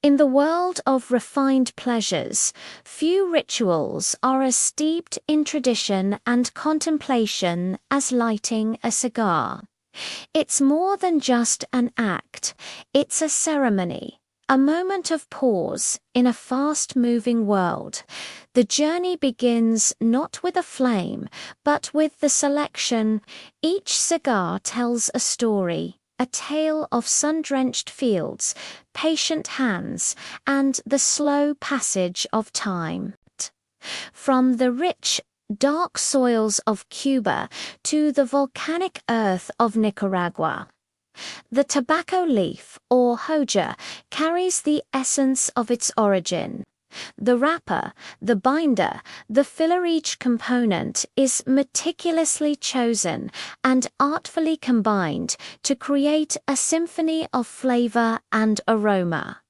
In the world of refined pleasures, few rituals are as steeped in tradition and contemplation as lighting a cigar. It's more than just an act, it's a ceremony, a moment of pause in a fast-moving world. The journey begins not with a flame, but with the selection. Each cigar tells a story. A tale of sun-drenched fields, patient hands, and the slow passage of time. From the rich, dark soils of Cuba to the volcanic earth of Nicaragua, the tobacco leaf, or hoja, carries the essence of its origin. The wrapper, the binder, the filler, each component is meticulously chosen and artfully combined to create a symphony of flavor and aroma.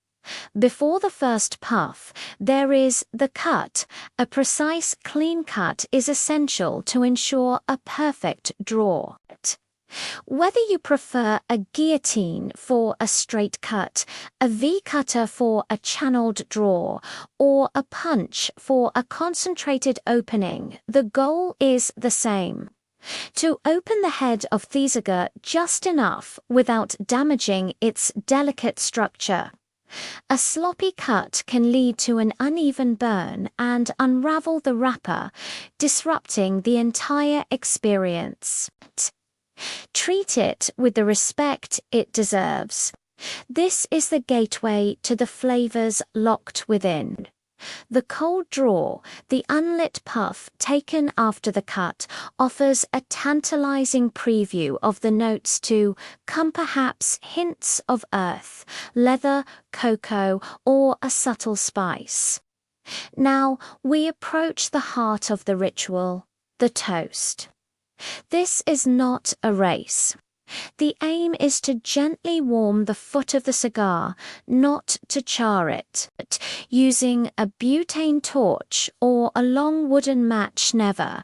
Before the first puff, there is the cut. A precise, clean cut is essential to ensure a perfect draw. Whether you prefer a guillotine for a straight cut, a V-cutter for a channeled draw, or a punch for a concentrated opening, the goal is the same. To open the head of the cigar just enough without damaging its delicate structure. A sloppy cut can lead to an uneven burn and unravel the wrapper, disrupting the entire experience. Treat it with the respect it deserves. This is the gateway to the flavors locked within. The cold draw, the unlit puff taken after the cut, offers a tantalizing preview of the notes to come, perhaps hints of earth, leather, cocoa, or a subtle spice. Now we approach the heart of the ritual, the toast. This is not a race. The aim is to gently warm the foot of the cigar, not to char it. Using a butane torch or a long wooden match, never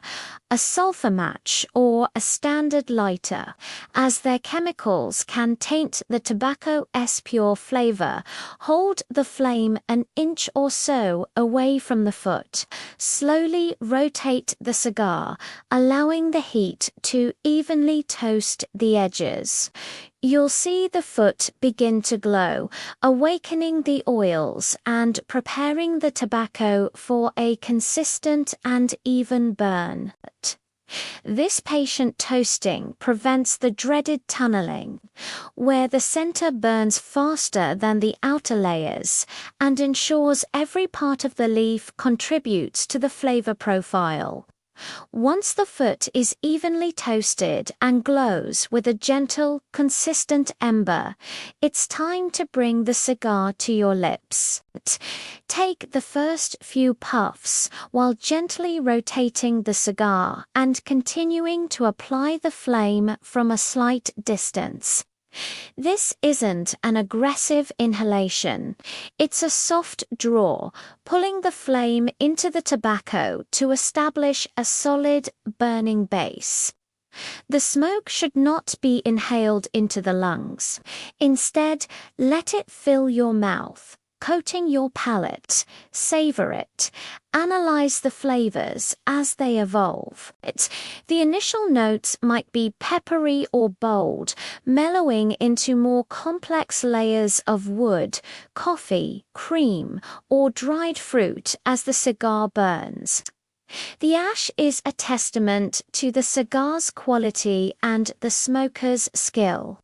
a sulfur match or a standard lighter, as their chemicals can taint the tobacco's pure flavor. Hold the flame an inch or so away from the foot. Slowly rotate the cigar, allowing the heat to evenly toast the edges. You'll see the foot begin to glow, awakening the oils and preparing the tobacco for a consistent and even burn. This patient toasting prevents the dreaded tunneling, where the center burns faster than the outer layers, and ensures every part of the leaf contributes to the flavor profile. Once the foot is evenly toasted and glows with a gentle, consistent ember, it's time to bring the cigar to your lips. Take the first few puffs while gently rotating the cigar and continuing to apply the flame from a slight distance. This isn't an aggressive inhalation. It's a soft draw, pulling the flame into the tobacco to establish a solid, burning base. The smoke should not be inhaled into the lungs. Instead, let it fill your mouth, coating your palate. Savor it. Analyze the flavors as they evolve. The initial notes might be peppery or bold, mellowing into more complex layers of wood, coffee, cream, or dried fruit as the cigar burns. The ash is a testament to the cigar's quality and the smoker's skill.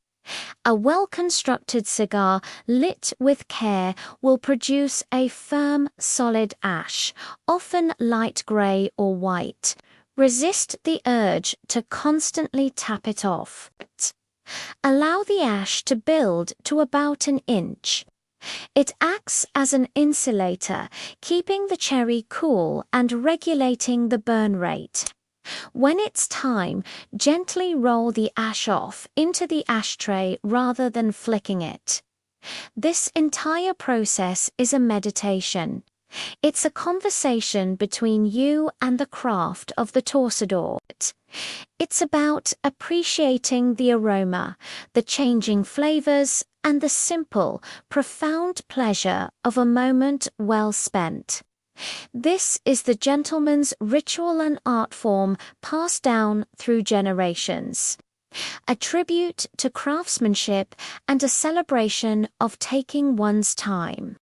A well-constructed cigar lit with care will produce a firm, solid ash, often light gray or white. Resist the urge to constantly tap it off. Allow the ash to build to about an inch. It acts as an insulator, keeping the cherry cool and regulating the burn rate. When it's time, gently roll the ash off into the ashtray rather than flicking it. This entire process is a meditation. It's a conversation between you and the craft of the torsador. It's about appreciating the aroma, the changing flavors, and the simple, profound pleasure of a moment well spent. This is the gentleman's ritual and art form passed down through generations. A tribute to craftsmanship and a celebration of taking one's time.